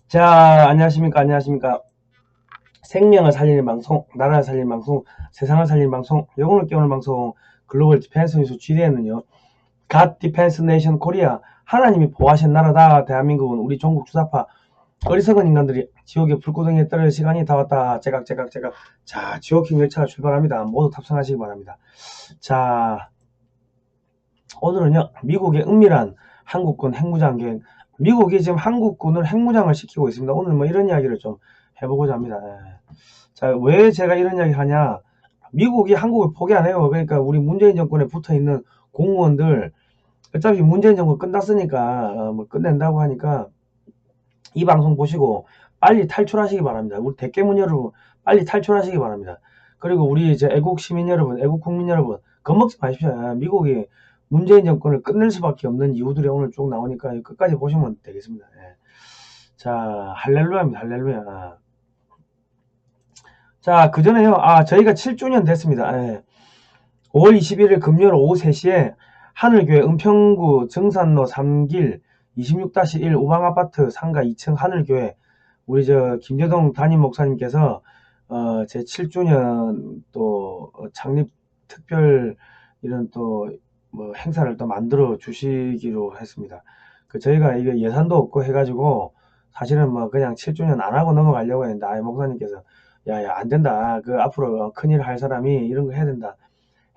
자, 안녕하십니까, 안녕하십니까. 생명을 살리는 방송, 나라를 살리는 방송, 세상을 살리는 방송, 영혼을 깨우는 방송, 글로벌 디펜스 뉴스 GDN은요, 갓 디펜스 네이션 코리아, 하나님이 보호하신 나라다. 대한민국은 우리 종국 주사파, 어리석은 인간들이 지옥의 불구덩이에 떨어질 시간이 다 왔다. 제각. 자, 지옥행 열차가 출발합니다. 모두 탑승하시기 바랍니다. 자, 오늘은요, 미국의 은밀한 한국군 핵무장 계획, 미국이 지금 한국군을 핵무장을 시키고 있습니다. 오늘 뭐 이런 이야기를 좀 해보고자 합니다. 예. 자, 왜 제가 이런 이야기 하냐? 미국이 한국을 포기 안 해요. 그러니까 우리 문재인 정권에 붙어 있는 공무원들, 어차피 문재인 정권 끝났으니까, 뭐 끝낸다고 하니까 이 방송 보시고 빨리 탈출하시기 바랍니다. 우리 대깨문 여러분, 빨리 탈출하시기 바랍니다. 그리고 우리 이제 애국 시민 여러분, 애국 국민 여러분, 겁먹지 마십시오. 미국이 문재인 정권을 끝낼 수밖에 없는 이유들이 오늘 쭉 나오니까 끝까지 보시면 되겠습니다. 예. 자, 할렐루야입니다. 할렐루야. 자, 그 전에요. 저희가 7주년 됐습니다. 예. 5월 21일 금요일 오후 3시에 하늘교회 은평구 정산로 3길 26-1 우방아파트 상가 2층 하늘교회 우리 김재동 담임 목사님께서 제 7주년 또 창립 특별 이런 또 뭐 행사를 또 만들어 주시기로 했습니다. 저희가 이게 예산도 없고 해가지고 사실은 뭐 그냥 7주년 안 하고 넘어가려고 했는데 목사님께서 야야 안 된다. 앞으로 큰일 할 사람이 이런 거 해야 된다.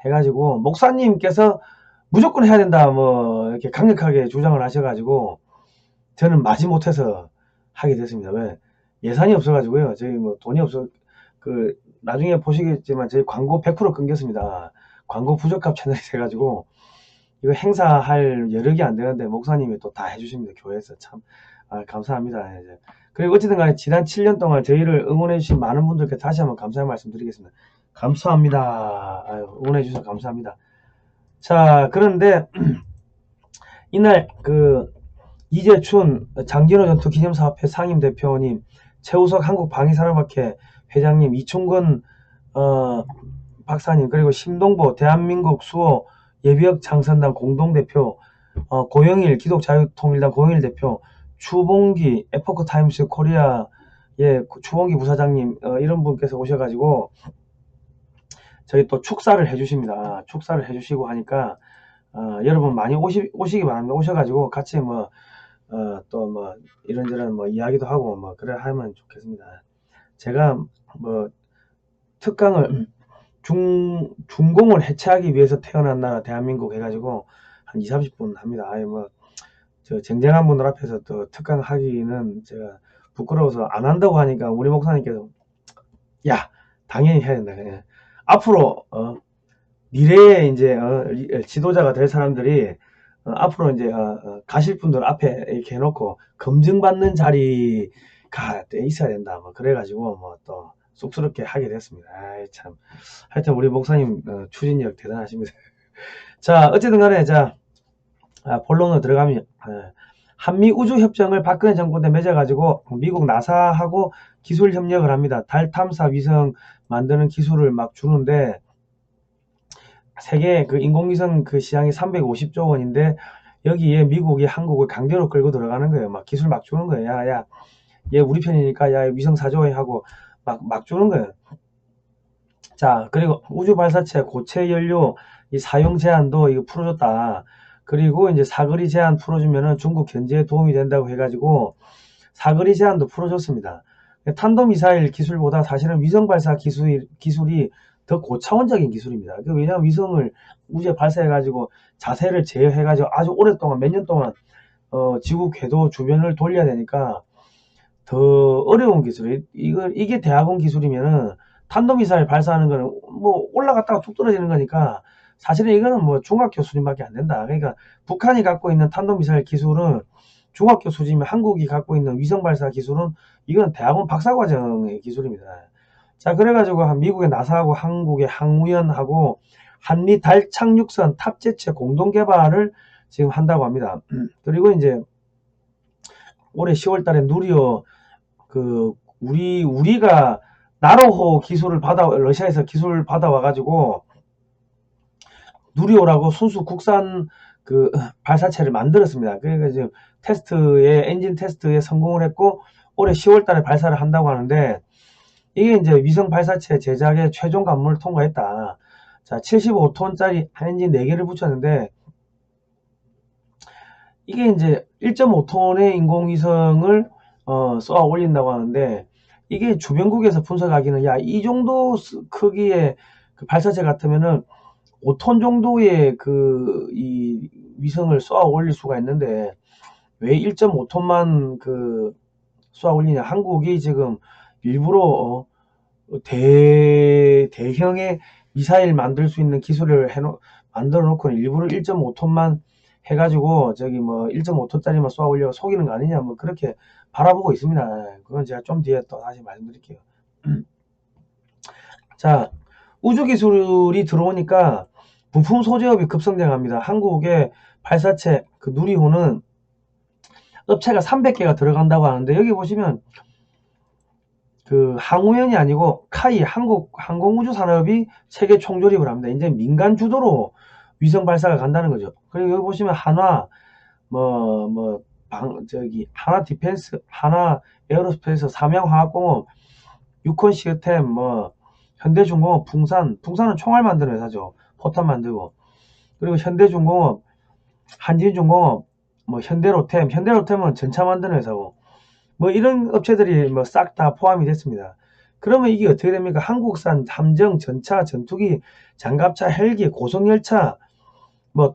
해가지고 목사님께서 무조건 해야 된다 뭐 이렇게 강력하게 주장을 하셔가지고 저는 마지못해서 하게 됐습니다. 왜? 예산이 없어가지고요. 저희 뭐 돈이 없어 나중에 보시겠지만 저희 광고 100% 끊겼습니다. 광고 부적합 채널이 돼가지고 이거 행사할 여력이 안 되는데 목사님이 또 다 해주십니다. 교회에서 참 감사합니다. 이제. 그리고 어쨌든 간에 지난 7년 동안 저희를 응원해주신 많은 분들께 다시 한번 감사의 말씀 드리겠습니다. 감사합니다. 응원해주셔서 감사합니다. 자, 그런데 이날 이재춘 장진호 전투 기념사업회 상임대표님, 최우석 한국방위사령학회 회장님, 이충근 박사님, 그리고 심동보 대한민국 수호 예비역 장선단 공동대표, 고영일 기독자유통일당 고영일 대표, 추봉기 에포크타임스 코리아의 추봉기 부사장님 이런 분께서 오셔가지고 저희 또 축사를 해주십니다. 축사를 해주시고 하니까 여러분 많이 오시기 바랍니다. 오셔가지고 같이 또 이런저런 이야기도 하고 그래 하면 좋겠습니다. 제가 특강을 중공을 해체하기 위해서 태어난 나라 대한민국 해가지고 한 20-30분 합니다. 저 쟁쟁한 분들 앞에서 또 특강 하기는 제가 부끄러워서 안 한다고 하니까 우리 목사님께서 야 당연히 해야 된다. 그냥. 앞으로 미래의 이제 지도자가 될 사람들이 앞으로 이제 가실 분들 앞에 이렇게 해놓고 검증받는 자리가 있어야 된다. 그래가지고 또 쑥스럽게 하게 됐습니다. 참. 하여튼 우리 목사님 추진력 대단하십니다. 자, 어쨌든 간에 본론으로 들어가면 한미 우주협정을 박근혜 정권 때 맺어가지고 미국 나사하고 기술 협력을 합니다. 달 탐사 위성 만드는 기술을 막 주는데 세계 인공위성 시장이 350조 원인데 여기에 미국이 한국을 강제로 끌고 들어가는 거예요. 기술 막 주는 거예요. 야, 얘 우리 편이니까 야 위성 사줘야 하고 막 주는 거예요. 자, 그리고 우주 발사체 고체 연료 이 사용 제한도 이거 풀어줬다. 그리고 이제 사거리 제한 풀어주면은 중국 견제에 도움이 된다고 해가지고 사거리 제한도 풀어줬습니다. 탄도미사일 기술보다 사실은 위성 발사 기술이 더 고차원적인 기술입니다. 왜냐하면 위성을 우주에 발사해가지고 자세를 제어해가지고 아주 오랫동안 몇 년 동안 지구 궤도 주변을 돌려야 되니까 더 어려운 기술이 이게 대학원 기술이면은 탄도미사일 발사하는 거는 올라갔다가 툭 떨어지는 거니까 사실은 이거는 중학교 수준밖에 안 된다. 그러니까 북한이 갖고 있는 탄도미사일 기술은 중학교 수준이면 한국이 갖고 있는 위성 발사 기술은 이건 대학원 박사과정의 기술입니다. 자, 그래가지고 미국의 나사하고 한국의 항우연하고 한미 달 착륙선 탑재체 공동 개발을 지금 한다고 합니다. 그리고 이제 올해 10월 달에 누리호 우리가 나로호 기술을 러시아에서 기술을 받아와가지고 누리호라고 순수 국산 그 발사체를 만들었습니다. 그러니까 지금 엔진 테스트에 성공을 했고 올해 10월 달에 발사를 한다고 하는데, 이게 이제 위성 발사체 제작의 최종 관문을 통과했다. 자, 75톤짜리 엔진 4개를 붙였는데, 이게 이제 1.5톤의 인공위성을 쏘아 올린다고 하는데, 이게 주변국에서 분석하기는 야, 이 정도 크기의 그 발사체 같으면은 5톤 정도의 이 위성을 쏘아 올릴 수가 있는데 왜 1.5톤만 쏘아 올리냐. 한국이 지금 일부러 대형의 미사일 만들 수 있는 기술을 만들어 놓고 일부러 1.5톤만 해가지고 저기 뭐 1.5톤짜리만 쏘아 올려 속이는 거 아니냐, 뭐 그렇게 바라보고 있습니다. 그건 제가 좀 뒤에 또 다시 말씀드릴게요. 자, 우주 기술이 들어오니까 부품 소재업이 급성장합니다. 한국의 발사체 그 누리호는 업체가 300개가 들어간다고 하는데, 여기 보시면 그 항우연이 아니고 카이, 한국 항공우주산업이 세계 총조립을 합니다. 이제 민간 주도로 위성 발사가 간다는 거죠. 그리고 여기 보시면 한화, 한화 디펜스, 한화 에어로스페이스, 삼양화학공업, 유콘 시스템, 현대중공업, 풍산은 총알 만드는 회사죠. 포탄 만들고. 그리고 현대중공업, 한진중공업, 현대로템은 전차 만드는 회사고, 이런 업체들이 싹 다 포함이 됐습니다. 그러면 이게 어떻게 됩니까? 한국산 함정, 전차, 전투기, 장갑차, 헬기, 고속열차,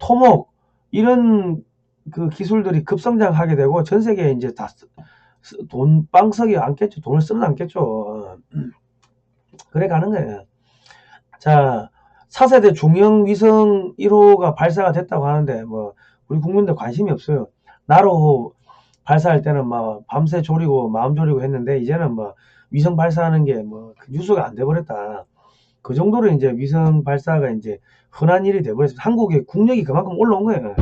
토목, 이런 그 기술들이 급성장하게 되고 전 세계에 이제 다 빵석이 않겠죠. 돈을 쓰는 않겠죠. 그래 가는 거예요. 자, 4세대 중형 위성 1호가 발사가 됐다고 하는데 우리 국민들 관심이 없어요. 나로 발사할 때는 밤새 졸이고 마음 졸이고 했는데, 이제는 위성 발사하는 게 뉴스가 안 돼버렸다. 그 정도로 이제 위성 발사가 이제 흔한 일이 돼버렸습니다. 한국의 국력이 그만큼 올라온 거예요.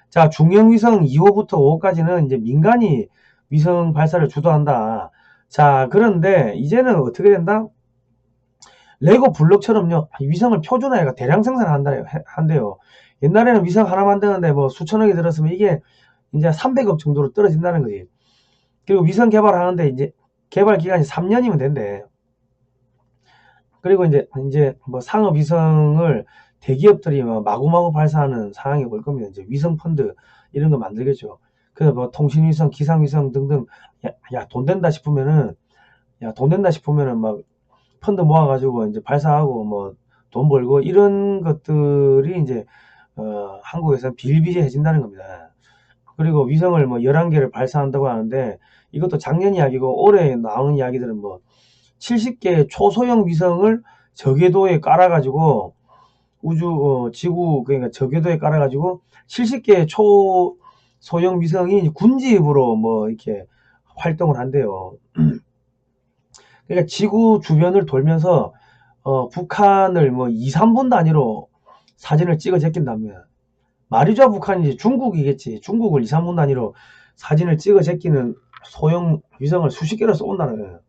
자, 중형 위성 2호부터 5호까지는 이제 민간이 위성 발사를 주도한다. 자, 그런데 이제는 어떻게 된다? 레고 블록처럼요, 위성을 표준화해가 대량 생산한대요. 옛날에는 위성 하나 만드는데 수천억이 들었으면 이게 이제 300억 정도로 떨어진다는 거지. 그리고 위성 개발하는데 이제 개발 기간이 3년이면 된대. 그리고 이제 상업 위성을 대기업들이 마구마구 발사하는 상황이 올 겁니다. 이제 위성 펀드 이런 거 만들겠죠. 그래서 통신위성, 기상위성 등등, 돈 된다 싶으면은 막 펀드 모아가지고 이제 발사하고 돈 벌고 이런 것들이 이제 한국에서는 비일비재해진다는 겁니다. 그리고 위성을 11개를 발사한다고 하는데, 이것도 작년 이야기고 올해 나오는 이야기들은 70개의 초소형 위성을 저궤도에 깔아가지고 지구 그러니까 저궤도에 깔아가지고 70개의 초소형 위성이 군집으로 이렇게 활동을 한대요. 그러니까 지구 주변을 돌면서 북한을 2, 3분 단위로 사진을 찍어 제낀답니다. 말이죠, 북한이 중국이겠지. 중국을 2, 3분 단위로 사진을 찍어 제끼는 소형 위성을 수십 개를 쏜다는 거예요.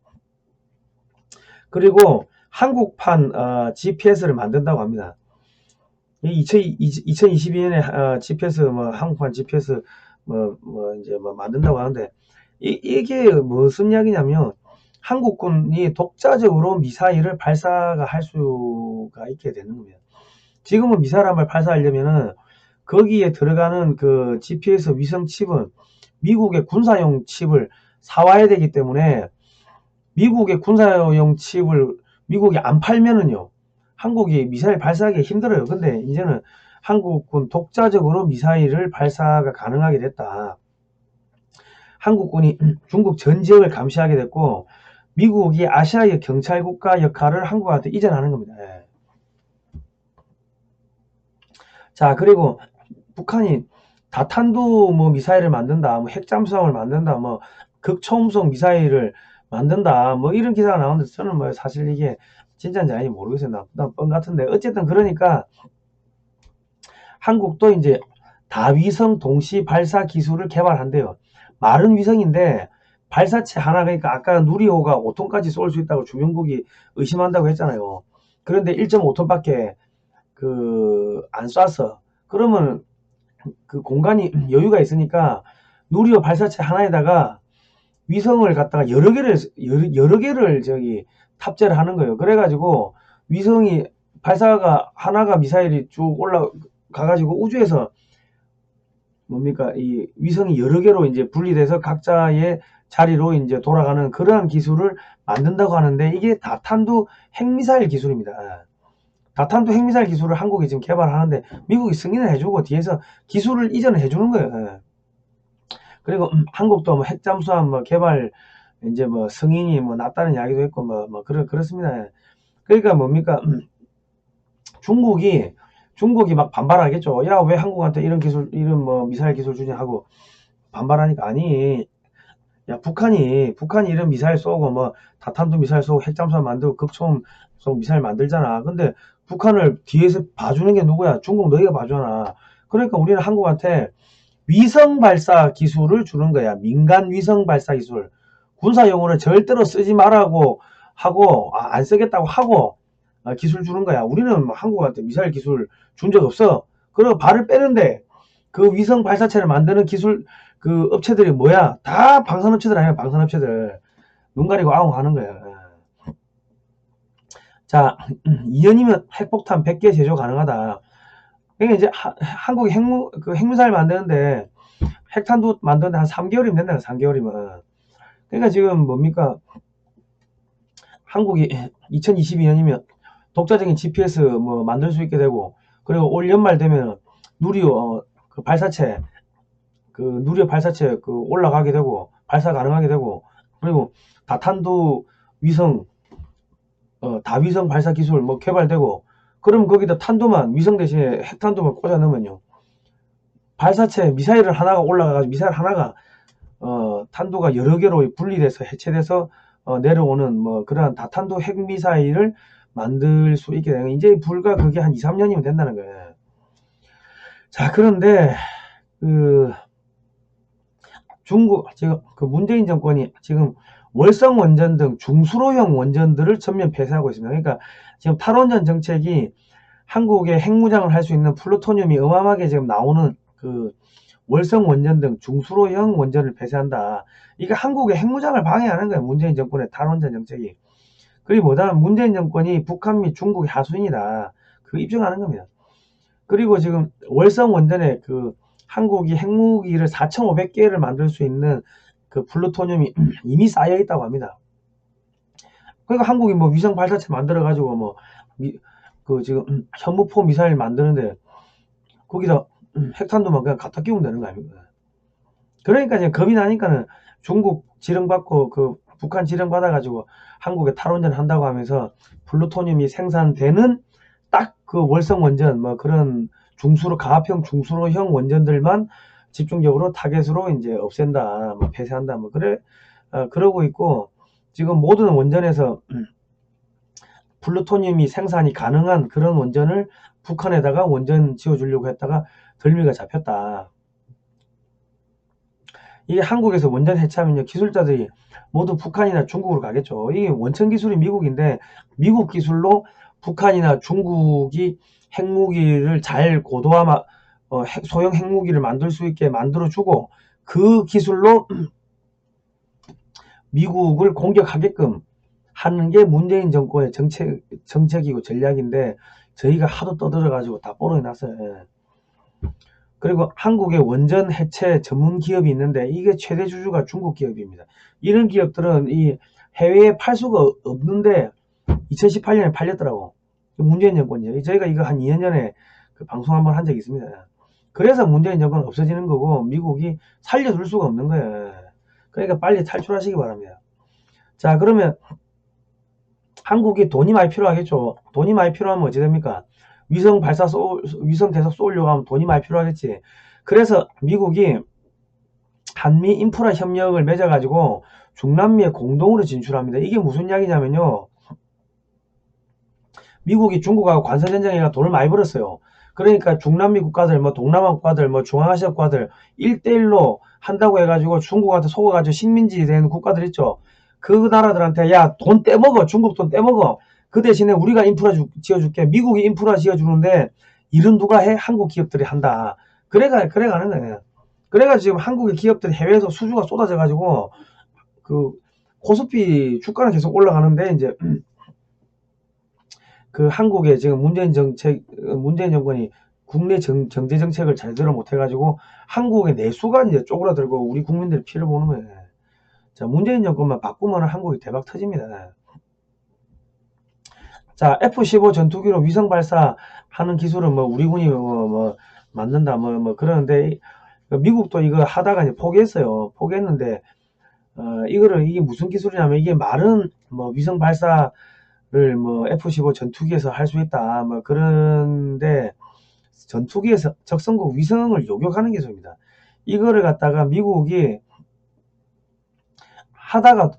그리고 한국판 GPS를 만든다고 합니다. 2022년에 GPS 한국판 GPS 이제 만든다고 하는데, 이게 무슨 이야기냐면 한국군이 독자적으로 미사일을 발사가 할 수가 있게 되는 겁니다. 지금은 미사일 한 발 발사하려면은 거기에 들어가는 그 GPS 위성 칩은 미국의 군사용 칩을 사와야 되기 때문에, 미국의 군사용 칩을 미국이 안 팔면은요, 한국이 미사일 발사하기 힘들어요. 근데 이제는 한국군 독자적으로 미사일을 발사가 가능하게 됐다. 한국군이 중국 전 지역을 감시하게 됐고, 미국이 아시아의 경찰국가 역할을 한국한테 이전하는 겁니다. 자, 그리고 북한이 다탄두 미사일을 만든다, 핵잠수함을 만든다, 극초음속 미사일을 만든다, 이런 기사가 나오는데, 저는 사실 이게 진짜인지 아닌지 모르겠어요. 난 뻥 같은데. 어쨌든 그러니까 한국도 이제 다위성 동시 발사 기술을 개발한대요. 마른 위성인데 발사체 하나, 그러니까 아까 누리호가 5톤까지 쏠 수 있다고 주변국이 의심한다고 했잖아요. 그런데 1.5톤밖에 안 쐈어. 그러면 그 공간이 여유가 있으니까 누리호 발사체 하나에다가 위성을 갖다가 여러 개를 저기 탑재를 하는 거예요. 그래가지고 위성이 발사가 하나가 미사일이 쭉 올라가가지고 우주에서 뭡니까 이 위성이 여러 개로 이제 분리돼서 각자의 자리로 이제 돌아가는 그러한 기술을 만든다고 하는데 이게 다탄두 핵미사일 기술입니다. 다탄두 핵미사일 기술을 한국이 지금 개발하는데 미국이 승인을 해주고 뒤에서 기술을 이전을 해주는 거예요. 그리고 한국도 뭐 핵잠수함 뭐 개발 이제 뭐 승인이 뭐 났다는 이야기도 있고 뭐 그렇습니다. 그러니까 뭡니까 중국이 막 반발하겠죠. 야, 왜 한국한테 이런 기술, 이런 뭐 미사일 기술 주냐 하고 반발하니까 아니, 야, 북한이 이런 미사일 쏘고 뭐 다탄두 미사일 쏘고 핵잠수함 만들고 극초음 쏘고 미사일 만들잖아. 근데 북한을 뒤에서 봐주는 게 누구야? 중국 너희가 봐주잖아. 그러니까 우리는 한국한테 위성 발사 기술을 주는 거야. 민간 위성 발사 기술. 군사용으로 절대로 쓰지 말라고 하고 안 쓰겠다고 하고 기술 주는 거야. 우리는 뭐 한국한테 미사일 기술 준 적 없어. 그리고 발을 빼는데 그 위성 발사체를 만드는 기술 그 업체들이 뭐야? 다 방산업체들 아니야. 방산업체들. 눈 가리고 아웅 하는 거야. 자, 2년이면 핵폭탄 100개 제조 가능하다. 그러니까 이제 한국이 핵미사일 만드는데 핵탄두 만드는데 한 3개월이면 된다. 3개월이면. 그러니까 지금 뭡니까? 한국이 2022년이면 독자적인 GPS 뭐 만들 수 있게 되고 그리고 올 연말 되면 누리호 그 발사체 그 올라가게 되고 발사 가능하게 되고 그리고 다탄두 위성 다위성 발사 기술 뭐 개발되고 그럼 거기다 탄두만 위성 대신에 핵탄두만 꽂아 넣으면요 발사체 미사일을 하나가 올라가가지고 미사일 하나가 탄두가 여러 개로 분리돼서 해체돼서 내려오는 뭐 그러한 다탄두 핵미사일을 만들 수 있게 되는 이제 불과 그게 한 2, 3년이면 된다는 거예요. 자, 그런데 그 중국 지금 그 문재인 정권이 지금 월성 원전 등 중수로형 원전들을 전면 폐쇄하고 있습니다. 그러니까 지금 탈원전 정책이 한국의 핵무장을 할 수 있는 플루토늄이 어마어마하게 지금 나오는 그 월성 원전 등 중수로형 원전을 폐쇄한다. 이게 한국의 핵무장을 방해하는 거예요. 문재인 정권의 탈원전 정책이. 그리고 보다 문재인 정권이 북한 및 중국의 하수인이다. 그 입증하는 겁니다. 그리고 지금 월성 원전에 그 한국이 핵무기를 4,500개를 만들 수 있는 그 플루토늄이 이미 쌓여 있다고 합니다. 그러니까 한국이 뭐 위성 발사체 만들어 가지고 뭐 그 지금 현무포 미사일 만드는데 거기다 핵탄두만 그냥 갖다 끼우면 되는 거 아닙니까? 그러니까 이제 겁이 나니까는 중국 지령받고 그 북한 지령받아가지고 한국에 탈원전 한다고 하면서 플루토늄이 생산되는 딱 그 월성 원전 뭐 그런 가합형 중수로형 원전들만 집중적으로 타겟으로 이제 없앤다, 뭐 폐쇄한다, 뭐 그러고 있고 지금 모든 원전에서 플루토늄이 생산이 가능한 그런 원전을 북한에다가 원전 지어주려고 했다가 덜미가 잡혔다. 이게 한국에서 원전 해체하면 기술자들이 모두 북한이나 중국으로 가겠죠. 이게 원천 기술이 미국인데 미국 기술로 북한이나 중국이 핵무기를 잘 고도화 소형 핵무기를 만들 수 있게 만들어주고 그 기술로 미국을 공격하게끔 하는 게 문재인 정권의 정책이고 전략인데 저희가 하도 떠들어가지고 다 뽀록이 났어요. 그리고 한국의 원전 해체 전문 기업이 있는데 이게 최대 주주가 중국 기업입니다. 이런 기업들은 이 해외에 팔 수가 없는데 2018년에 팔렸더라고. 문재인 정권이죠. 저희가 이거 한 2년 전에 그 방송 한번 한 적이 있습니다. 그래서 문재인 정권은 없어지는 거고 미국이 살려둘 수가 없는 거예요. 그러니까 빨리 탈출하시기 바랍니다. 자, 그러면 한국이 돈이 많이 필요하겠죠. 돈이 많이 필요하면 어찌 됩니까? 위성 계속 쏘려고 하면 돈이 많이 필요하겠지. 그래서 미국이 한미 인프라 협력을 맺어가지고 중남미에 공동으로 진출합니다. 이게 무슨 이야기냐면요. 미국이 중국하고 관세전쟁에가 돈을 많이 벌었어요. 그러니까 중남미 국가들, 뭐 동남아 국가들, 뭐 중앙아시아 국가들 1대1로 한다고 해가지고 중국한테 속아가지고 식민지 된 국가들 있죠. 그 나라들한테 야, 돈 떼먹어. 중국 돈 떼먹어. 그 대신에 우리가 인프라 지어줄게. 미국이 인프라 지어주는데 일은 누가 해? 한국 기업들이 한다. 그래 가는 거예요. 그래가 지금 한국의 기업들이 해외에서 수주가 쏟아져 가지고 그 코스피 주가는 계속 올라가는데 이제 그 한국의 지금 문재인 정권이 국내 경제 정책을 제대로 못 해가지고 한국의 내수가 이제 쪼그라들고 우리 국민들이 피를 보는 거예요. 자, 문재인 정권만 바꾸면 한국이 대박 터집니다. 자, F-15 전투기로 위성 발사하는 기술은 뭐 우리 군이 뭐 만든다 뭐 그러는데 미국도 이거 하다가 이제 포기했어요. 포기했는데 이게 무슨 기술이냐면 이게 말은 뭐 위성 발사를 뭐 F-15 전투기에서 할 수 있다 뭐 그런데 전투기에서 적성국 위성을 요격하는 기술입니다. 이거를 갖다가 미국이 하다가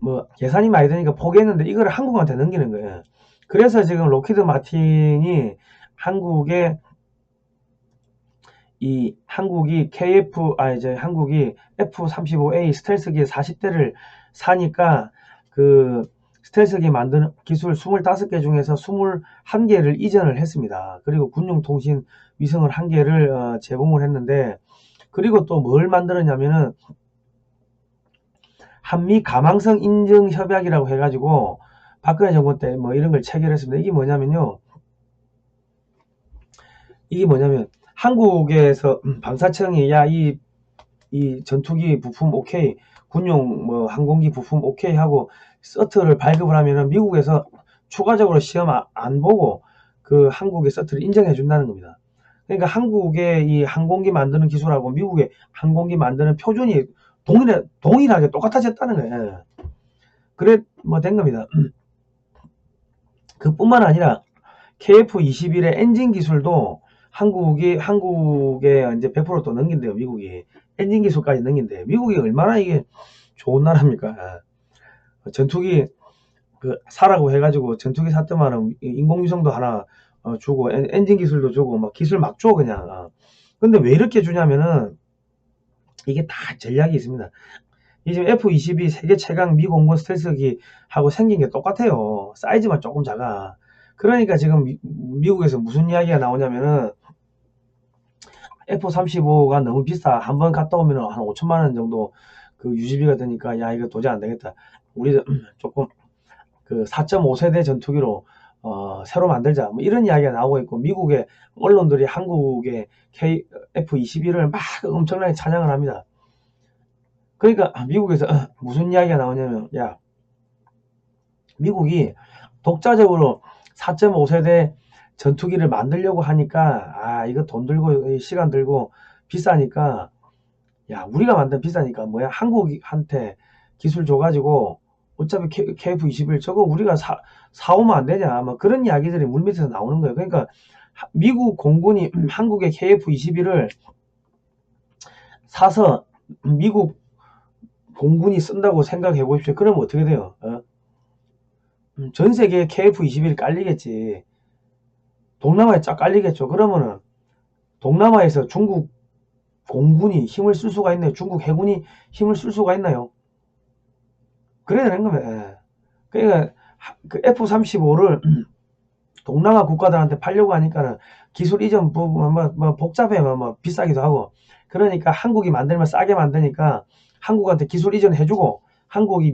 뭐 예산이 많이 드니까 포기했는데 이거를 한국한테 넘기는 거예요. 그래서 지금 로키드 마틴이 한국이 한국이 F-35A 스텔스기 40대를 사니까 그 스텔스기 만드는 기술 25개 중에서 21개를 이전을 했습니다. 그리고 군용통신 위성을 1개를 제공을 했는데 그리고 또 뭘 만들었냐면은 한미 가망성 인증 협약이라고 해가지고 박근혜 정권 때 뭐 이런 걸 체결했습니다. 이게 뭐냐면 한국에서 방사청이 이 전투기 부품 오케이, 군용 뭐 항공기 부품 오케이 하고 서트를 발급을 하면은 미국에서 추가적으로 시험 안 보고 그 한국의 서트를 인정해 준다는 겁니다. 그러니까 한국의 이 항공기 만드는 기술하고 미국의 항공기 만드는 표준이 동일하게 똑같아졌다는 거예요. 그래 뭐 된 겁니다. 그뿐만 아니라 KF-21의 엔진 기술도 한국에 이제 100% 또 넘긴대요. 미국이 엔진 기술까지 넘긴대요. 미국이 얼마나 이게 좋은 나라입니까? 전투기 사라고 해가지고 전투기 샀더만은 인공위성도 하나 주고 엔진 기술도 주고 막 기술 막 줘 그냥. 근데 왜 이렇게 주냐면은 이게 다 전략이 있습니다. 이 지금 F-22 세계 최강 미공군 스텔스기하고 생긴 게 똑같아요. 사이즈만 조금 작아. 그러니까 지금 미국에서 무슨 이야기가 나오냐면은 F-35가 너무 비싸. 한번 갔다 오면 한 5천만 원 정도 그 유지비가 드니까 야 이거 도저히 안 되겠다. 우리 조금 그 4.5세대 전투기로 새로 만들자. 뭐 이런 이야기가 나오고 있고 미국의 언론들이 한국의 F-21을 막 엄청나게 찬양을 합니다. 그러니까 미국에서 무슨 이야기가 나오냐면 야 미국이 독자적으로 4.5세대 전투기를 만들려고 하니까 이거 돈 들고 시간 들고 비싸니까 야 우리가 만든 비싸니까 뭐야 한국한테 기술 줘가지고 어차피 KF-21 저거 우리가 사오면 안 되냐 뭐 그런 이야기들이 물밑에서 나오는 거예요. 그러니까 미국 공군이 한국의 KF-21을 사서 미국 공군이 쓴다고 생각해 보십시오. 그러면 어떻게 돼요? 전 세계에 KF-21이 깔리겠지. 동남아에 쫙 깔리겠죠. 그러면은 동남아에서 중국 공군이 힘을 쓸 수가 있나요? 중국 해군이 힘을 쓸 수가 있나요? 그래야 되는 겁니다. 그러니까 그 F-35를 동남아 국가들한테 팔려고 하니까는 기술 이전 부분 뭐 복잡해 뭐 비싸기도 하고 그러니까 한국이 만들면 싸게 만드니까 한국한테 기술 이전 해주고 한국이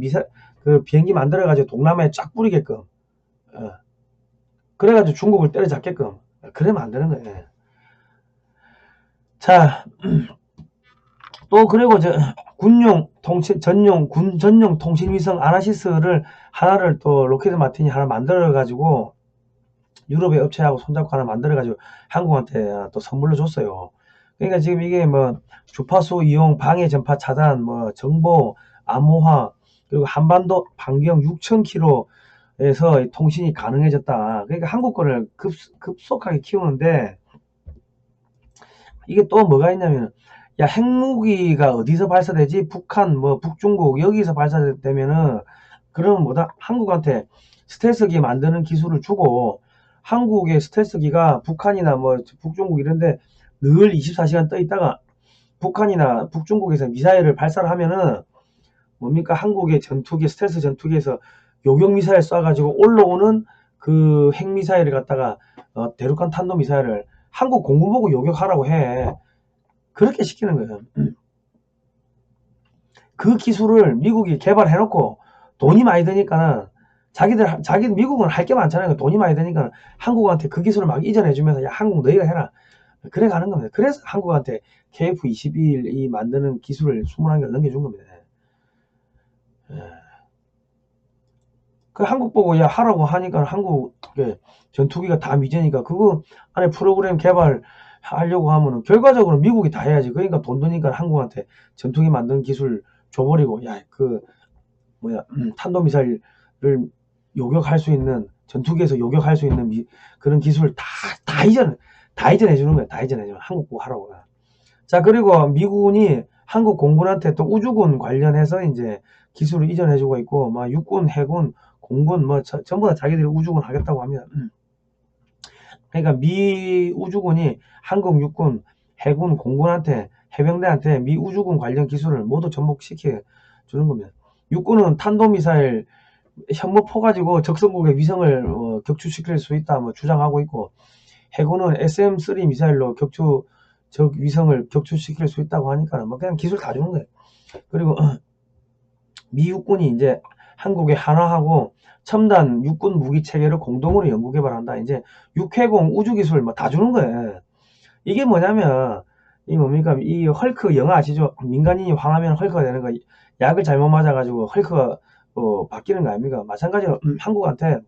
그 비행기 만들어가지고 동남아에 쫙 뿌리게끔 그래가지고 중국을 때려잡게끔 그러면 안 되는 거예요. 자, 또 그리고 군 전용 통신위성 아나시스를 하나를 또 로키드 마틴이 하나 만들어가지고 유럽의 업체하고 손잡고 하나 만들어가지고 한국한테 또 선물로 줬어요. 그러니까 지금 이게 뭐 주파수 이용, 방해 전파 차단, 뭐 정보 암호화, 그리고 한반도 반경 6,000km에서 통신이 가능해졌다. 그러니까 한국 거를 급속하게 키우는데 이게 또 뭐가 있냐면 야 핵무기가 어디서 발사되지? 북한 뭐 북중국 여기서 발사되면은 그러면 뭐다? 한국한테 스텔스기 만드는 기술을 주고 한국의 스텔스기가 북한이나 뭐 북중국 이런데 늘 24시간 떠 있다가 북한이나 북중국에서 미사일을 발사를 하면은 뭡니까? 한국의 전투기 스텔스 전투기에서 요격 미사일 쏴가지고 올라오는 그 핵미사일을 갖다가 대륙간 탄도 미사일을 한국 공군 보고 요격하라고 해. 그렇게 시키는 거예요. 그 기술을 미국이 개발해놓고 돈이 많이 드니까는 미국은 할 게 많잖아요. 돈이 많이 드니까 한국한테 그 기술을 막 이전해주면서 야, 한국 너희가 해라. 그래 가는 겁니다. 그래서 한국한테 KF-21이 만드는 기술을 21개를 넘겨준 겁니다. 예. 그 한국 보고 야 하라고 하니까 한국 전투기가 다 미제니까 그거 안에 프로그램 개발하려고 하면은 결과적으로 미국이 다 해야지. 그러니까 돈 드니까 한국한테 전투기 만드는 기술 줘버리고 야 그 뭐야 탄도미사일을 요격할 수 있는 전투기에서 요격할 수 있는 그런 기술 다 이전해 주는 거야. 다 이전해 주는 한국 보고 하라고. 자 그리고 미군이 한국 공군한테 또 우주군 관련해서 이제 기술을 이전해 주고 있고 막 육군, 해군, 공군 뭐 전부 다 자기들이 우주군 하겠다고 합니다. 그러니까 미 우주군이 한국 육군, 해군, 공군한테 해병대한테 미 우주군 관련 기술을 모두 접목시켜 주는 겁니다. 육군은 탄도미사일 현무포 가지고 적성국의 위성을 격추시킬 수 있다 뭐 주장하고 있고 해군은 SM-3 미사일로 적 위성을 격추시킬 수 있다고 하니까 뭐 그냥 기술 다 주는 거예요. 그리고 미 육군이 이제 한국에 한화하고 첨단 육군 무기 체계를 공동으로 연구 개발한다. 이제 육해공 우주 기술 뭐 다 주는 거예요. 이게 뭐냐면 이 뭡니까 이 헐크 영화 아시죠? 민간인이 화나면 헐크가 되는 거. 약을 잘못 맞아가지고 헐크가 바뀌는 거 아닙니까? 마찬가지로 한국한테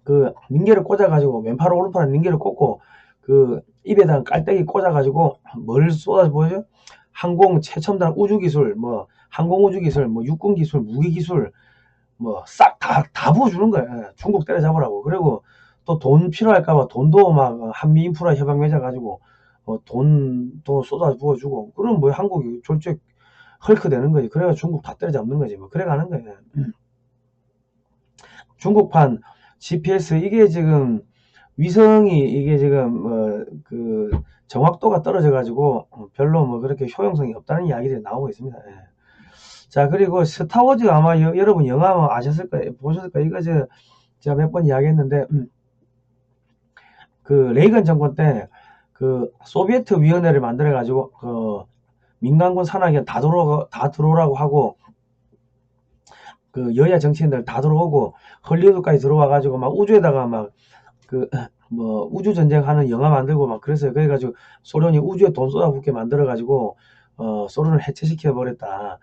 그 링겔을 꽂아가지고 왼팔 오른팔 링겔을 꽂고 그 입에다가 깔때기 꽂아가지고 뭘 쏟아져 보여줘? 항공 최첨단 우주 기술, 뭐 항공 우주 기술, 뭐 육군 기술, 무기 기술, 뭐 싹 다 부어주는 거야. 중국 때려잡으라고. 그리고 또 돈 필요할까봐 돈도 막 한미 인프라 협약 맺어가지고 돈도 쏟아 부어주고. 그럼 뭐 한국이 졸직 헐크 되는 거지. 그래가 중국 다 때려잡는 거지. 뭐 그래 가는 거야. 중국판 GPS 이게 지금 위성이 이게 지금 그 정확도가 떨어져 가지고 별로 뭐 그렇게 효용성이 없다는 이야기들이 나오고 있습니다. 예. 자 그리고 스타워즈 아마 여러분 영화 아셨을 거예요. 보셨을 거예요. 이거 제가 몇 번 이야기했는데 그 레이건 정권 때 그 소비에트 위원회를 만들어 가지고 그 민간군 산하에 다 들어오라고 하고 그 여야 정치인들 다 들어오고 헐리우드까지 들어와 가지고 막 우주에다가 막 그 뭐 우주 전쟁하는 영화 만들고 막 그랬어요. 그래가지고 소련이 우주에 돈 쏟아붓게 만들어 가지고 소련을 해체시켜 버렸다.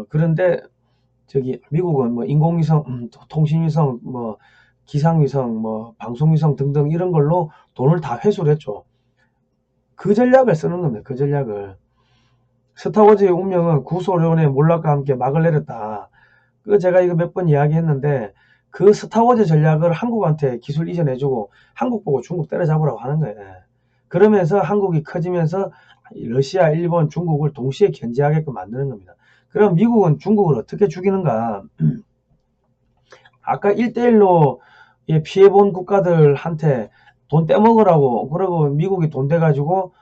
그런데 저기 미국은 뭐 인공위성, 통신위성, 뭐 기상위성, 뭐 방송위성 등등 이런 걸로 돈을 다 회수를 했죠. 그 전략을 쓰는 겁니다. 그 전략을. 스타워즈의 운명은 구소련의 몰락과 함께 막을 내렸다. 그 제가 이거 몇 번 이야기했는데 그 스타워즈 전략을 한국한테 기술 이전해주고 한국 보고 중국 때려잡으라고 하는 거예요. 그러면서 한국이 커지면서 러시아, 일본, 중국을 동시에 견제하게끔 만드는 겁니다. 그럼 미국은 중국을 어떻게 죽이는가? 아까 1대1로 피해본 국가들한테 돈 떼먹으라고 그러고 미국이 돈 대가지고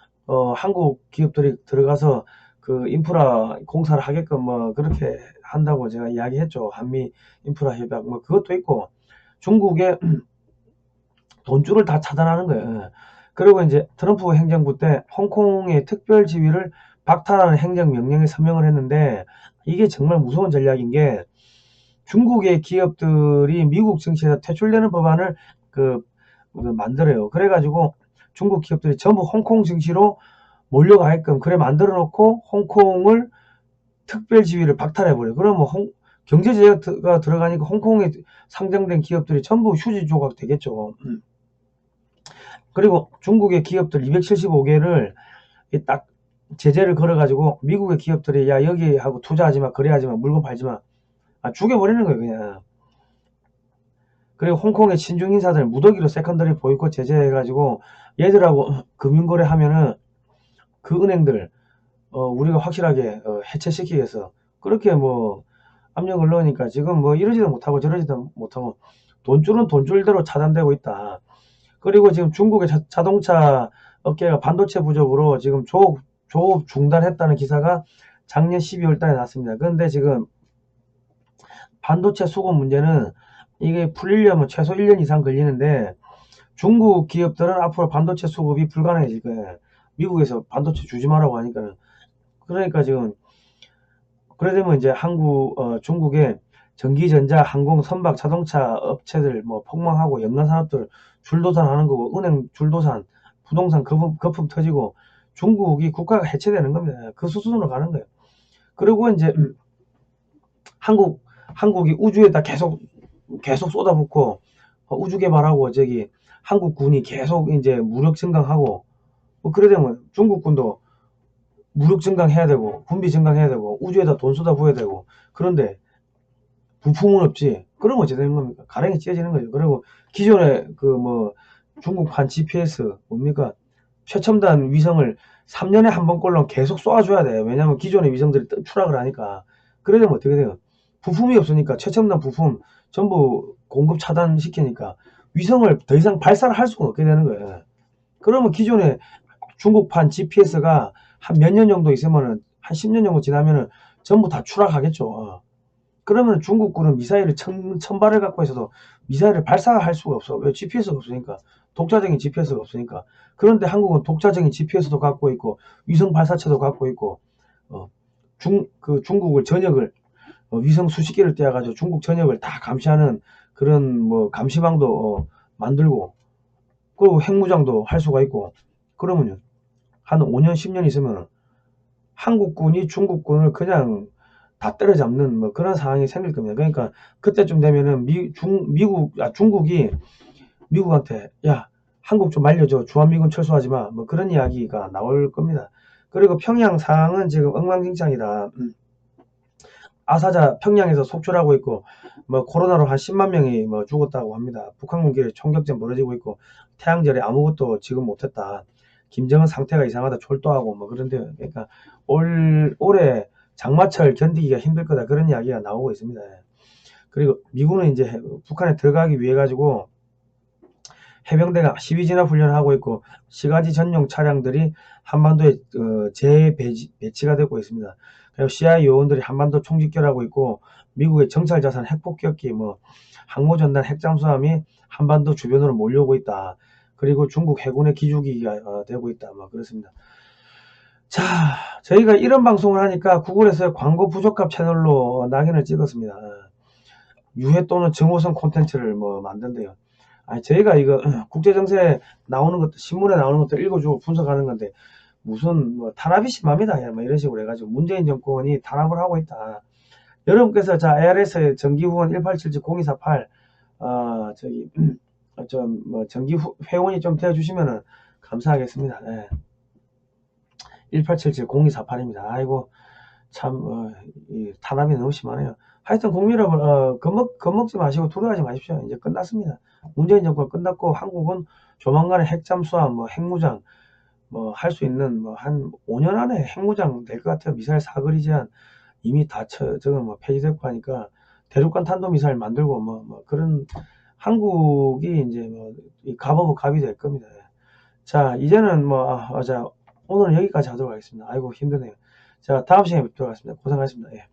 한국 기업들이 들어가서 그 인프라 공사를 하게끔 뭐 그렇게 한다고 제가 이야기했죠. 한미 인프라 협약 뭐 그것도 있고 중국의 돈줄을 다 차단하는 거예요. 그리고 이제 트럼프 행정부 때 홍콩의 특별 지위를 박탈하는 행정명령에 서명을 했는데 이게 정말 무서운 전략인 게 중국의 기업들이 미국 증시에서 퇴출되는 법안을 만들어요. 그래가지고 중국 기업들이 전부 홍콩 증시로 몰려가게끔 그래 만들어 놓고 홍콩을 특별 지위를 박탈해버려요. 그러면 경제 제재가 들어가니까 홍콩에 상장된 기업들이 전부 휴지 조각 되겠죠. 그리고 중국의 기업들 275개를 딱 제재를 걸어가지고 미국의 기업들이 야 여기 하고 투자하지 마, 거래하지 마, 물건 팔지 마, 죽여버리는 거예요 그냥. 그리고 홍콩의 친중 인사들 무더기로 세컨더리 보이콧 제재해가지고 얘들하고 금융거래 하면은 그 은행들 우리가 확실하게 해체시키기 위해서 그렇게 뭐 압력을 넣으니까 지금 뭐 이러지도 못하고 저러지도 못하고 돈줄은 돈줄대로 차단되고 있다. 그리고 지금 중국의 자동차 업계가 반도체 부족으로 지금 조업 중단했다는 기사가 작년 12월 달에 났습니다. 그런데 지금 반도체 수급 문제는 이게 풀리려면 최소 1년 이상 걸리는데 중국 기업들은 앞으로 반도체 수급이 불가능해질 거예요. 미국에서 반도체 주지 말라고 하니까는. 그러니까 지금 그래 되면 이제 중국의 전기전자, 항공, 선박, 자동차 업체들 뭐 폭망하고 연간 산업들 줄도산 하는 거고, 은행 줄도산, 부동산 거품 터지고, 중국이 국가가 해체되는 겁니다. 그 수준으로 가는 거예요. 그리고 이제 한국이 우주에다 계속 쏟아붓고, 우주 개발하고, 한국군이 계속 이제 무력 증강하고, 뭐 그래 되면 중국군도 무력 증강해야 되고, 군비 증강해야 되고, 우주에다 돈 쏟아부어야 되고, 그런데 부품은 없지. 그러면 어찌 되는 겁니까? 가랭이 찢어지는 거죠. 그리고 기존에 중국판 GPS 뭡니까? 최첨단 위성을 3년에 한 번꼴로 계속 쏘아줘야 돼. 왜냐면 기존의 위성들이 추락을 하니까. 그래 되면 어떻게 돼요? 부품이 없으니까 최첨단 부품 전부 공급 차단시키니까 위성을 더 이상 발사를 할 수가 없게 되는 거예요. 그러면 기존에 중국판 GPS가 한 몇 년 정도 있으면은, 한 10년 정도 지나면은 전부 다 추락하겠죠. 그러면 중국군은 미사일을 천발을 갖고 있어도 미사일을 발사할 수가 없어. 왜? GPS가 없으니까. 독자적인 GPS가 없으니까. 그런데 한국은 독자적인 GPS도 갖고 있고, 위성 발사체도 갖고 있고, 중국을 전역을, 위성 수십 개를 떼어가지고 중국 전역을 다 감시하는 그런 감시망도 만들고, 그리고 핵무장도 할 수가 있고, 그러면요. 한 5년, 10년 있으면 한국군이 중국군을 그냥 다 때려잡는 그런 상황이 생길 겁니다. 그러니까 그때쯤 되면은 중국이 미국한테 야, 한국 좀 말려줘. 주한미군 철수하지 마. 그런 이야기가 나올 겁니다. 그리고 평양 상황은 지금 엉망진창이다. 아사자 평양에서 속출하고 있고, 코로나로 한 10만 명이 죽었다고 합니다. 북한군끼리 총격전 벌어지고 있고, 태양절에 아무것도 지금 못했다. 김정은 상태가 이상하다. 졸도하고 그런데, 그러니까 올해 장마철 견디기가 힘들 거다. 그런 이야기가 나오고 있습니다. 그리고 미군은 이제 북한에 들어가기 위해 가지고 해병대가 시위진화 훈련을 하고 있고, 시가지 전용 차량들이 한반도에 재배치가 되고 있습니다. 그리고 CIA 요원들이 한반도 총집결하고 있고, 미국의 정찰자산 핵폭격기, 항모전단 핵잠수함이 한반도 주변으로 몰려오고 있다. 그리고 중국 해군의 기주기가 되고 있다. 그렇습니다. 자, 저희가 이런 방송을 하니까 구글에서 광고 부적합 채널로 낙인을 찍었습니다. 유해 또는 정호성 콘텐츠를 만든대요. 아니, 저희가 이거 국제정세 나오는 것도, 신문에 나오는 것도 읽어주고 분석하는 건데, 무슨 탄압이 심합니다. 이런 식으로 해가지고 문재인 정권이 탄압을 하고 있다. 여러분께서 ARS 정기 후원 1877-0248 정기 회원이 좀 되어주시면은 감사하겠습니다. 네. 1877-0248입니다. 아이고 참 탄압이 너무 심하네요. 하여튼 국민 여러분 겁먹지 마시고 두려워하지 마십시오. 이제 끝났습니다. 문재인 정권 끝났고 한국은 조만간에 핵잠수함, 핵무장 할 수 있는 한 5년 안에 핵무장 될 것 같아요. 미사일 사거리 제한 이미 다 저건 폐지됐고 하니까 대륙간 탄도미사일 만들고 그런 한국이 이제 갑 오브 갑이 될 겁니다. 자, 이제는 오늘은 여기까지 하도록 하겠습니다. 아이고 힘드네요. 자, 다음 시간에 뵙도록 하겠습니다. 고생하셨습니다. 예.